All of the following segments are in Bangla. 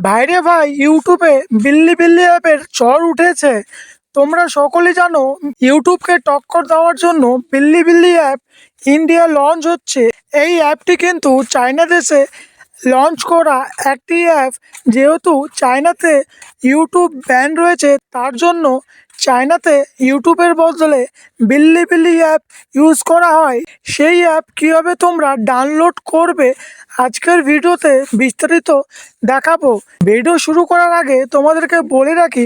ভাইরে ভাই, ইউটিউবে বিল্লি বিল্লি অ্যাপের ঝড় উঠেছে। তোমরা সকলেই জানো, ইউটিউবকে টক্কর দেওয়ার জন্য বিল্লি বিল্লি অ্যাপ ইন্ডিয়া লঞ্চ হচ্ছে। এই অ্যাপটি কিন্তু চায়না দেশে লঞ্চ করা একটি অ্যাপ। যেহেতু চায়নাতে ইউটিউব ব্যান রয়েছে, তার জন্য চায়নাতে ইউটিউবের বদলে বিল্লি বিল্লি অ্যাপ ইউজ করা হয়। সেই অ্যাপ কীভাবে তোমরা ডাউনলোড করবে আজকের ভিডিওতে বিস্তারিত দেখাবো। ভিডিও শুরু করার আগে তোমাদেরকে বলে রাখি,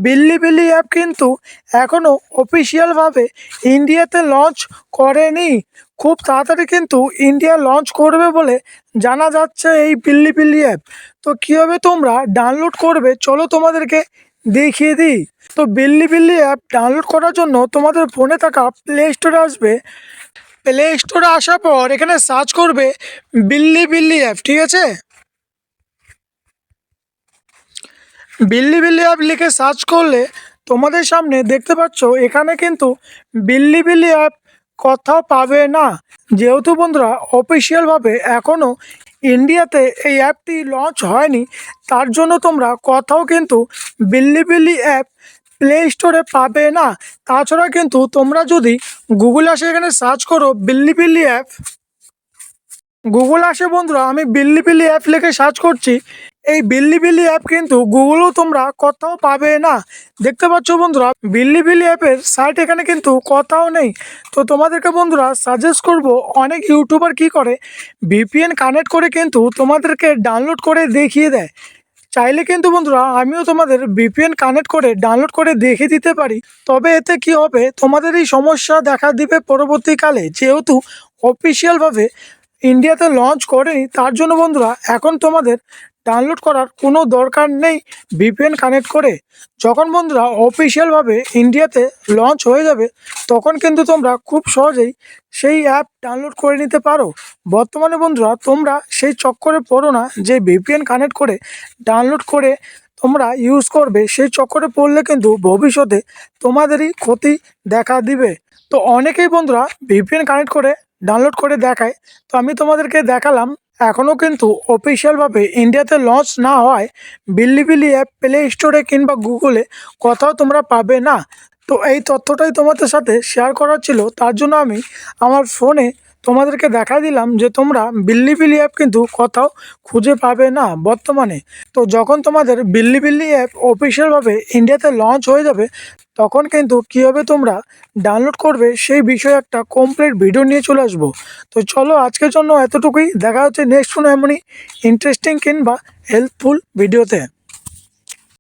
বিল্লি বিল্লি অ্যাপ কিন্তু এখনও অফিসিয়ালভাবে ইন্ডিয়াতে লঞ্চ করেনি। খুব তাড়াতাড়ি কিন্তু ইন্ডিয়া লঞ্চ করবে বলে জানা যাচ্ছে এই বিল্লি বিল্লি অ্যাপ। তো কীভাবে তোমরা ডাউনলোড করবে চলো তোমাদেরকে দেখিয়ে দিই। তো বিল্লি বিল্লি অ্যাপ ডাউনলোড করার জন্য তোমাদের ফোনে থাকা প্লে স্টোরে আসবে। প্লে স্টোরে আসার পর এখানে সার্চ করবে বিল্লি বিল্লি অ্যাপ, ঠিক আছে। বিল্লি বিল্লি অ্যাপ লিখে সার্চ করলে তোমাদের সামনে দেখতে পাচ্ছ এখানে কিন্তু বিল্লি বিল্লি অ্যাপ কোথাও পাবে না। যেহেতু বন্ধুরা অফিসিয়ালভাবে এখনও ইন্ডিয়াতে এই অ্যাপটি লঞ্চ হয়নি, তার জন্য তোমরা কোথাও কিন্তু বিল্লি বিল্লি অ্যাপ প্লে স্টোরে পাবে না। তাছাড়া কিন্তু তোমরা যদি গুগলে আসে এখানে সার্চ করো বিল্লি বিল্লি অ্যাপ, গুগল আসে বন্ধুরা, আমি বিল্লি বিল্লি অ্যাপ লিখে সার্চ করছি। এই বিল্লি বিল্লি অ্যাপ কিন্তু গুগলেও তোমরা কোথাও পাবে না। দেখতে পাচ্ছ বন্ধুরা, বিল্লি বিল্লি অ্যাপের সাইট এখানে কিন্তু কোথাও নেই। তো তোমাদেরকে বন্ধুরা সাজেস্ট করব, অনেক ইউটিউবার কি করে ভিপিএন কানেক্ট করে কিন্তু তোমাদেরকে ডাউনলোড করে দেখিয়ে দেয়। চাইলে কিন্তু বন্ধুরা আমিও তোমাদের ভিপিএন কানেক্ট করে ডাউনলোড করে দেখিয়ে দিতে পারি। তবে এতে কি হবে, তোমাদের এই সমস্যা দেখা দিবে পরবর্তীকালে। যেহেতু অফিসিয়ালভাবে ইন্ডিয়াতে লঞ্চ করেনি, তার জন্য বন্ধুরা এখন তোমাদের ডাউনলোড করার কোনো দরকার নেই ভিপিএন কানেক্ট করে। যখন বন্ধুরা অফিসিয়ালভাবে ইন্ডিয়াতে লঞ্চ হয়ে যাবে, তখন কিন্তু তোমরা খুব সহজেই সেই অ্যাপ ডাউনলোড করে নিতে পারো। বর্তমানে বন্ধুরা তোমরা সেই চক্করে পড়ো না যে ভিপিএন কানেক্ট করে ডাউনলোড করে তোমরা ইউজ করবে। সেই চক্করে পড়লে কিন্তু ভবিষ্যতে তোমাদেরই ক্ষতি দেখা দিবে। তো অনেকেই বন্ধুরা ভিপিএন কানেক্ট করে ডাউনলোড করে দেখায়। তো আমি তোমাদেরকে দেখালাম। এখনও কিন্তু অফিসিয়ালভাবে ইন্ডিয়াতে লঞ্চ না হয় বিল্লি বিল্লি অ্যাপ প্লে স্টোরে কিংবা গুগলে কোথাও তোমরা পাবে না। তো এই তথ্যটাই তোমাদের সাথে শেয়ার করার ছিল, তার জন্য আমি আমার ফোনে তোমাদেরকে দেখা দিলাম যে তোমরা বিল্লি বিল্লি অ্যাপ কিন্তু কোথাও খুঁজে পাবে না বর্তমানে। তো যখন তোমাদের বিল্লি বিল্লি অ্যাপ অফিসিয়ালভাবে ইন্ডিয়াতে লঞ্চ হয়ে যাবে, তখন কিন্তু কীভাবে তোমরা ডাউনলোড করবে সেই বিষয়ে একটা কমপ্লিট ভিডিও নিয়ে চলে আসবো। তো চলো আজকের জন্য এতটুকুই। দেখা হচ্ছে নেক্সট কোনো এমনই ইন্টারেস্টিং কিংবা হেল্পফুল ভিডিওতে।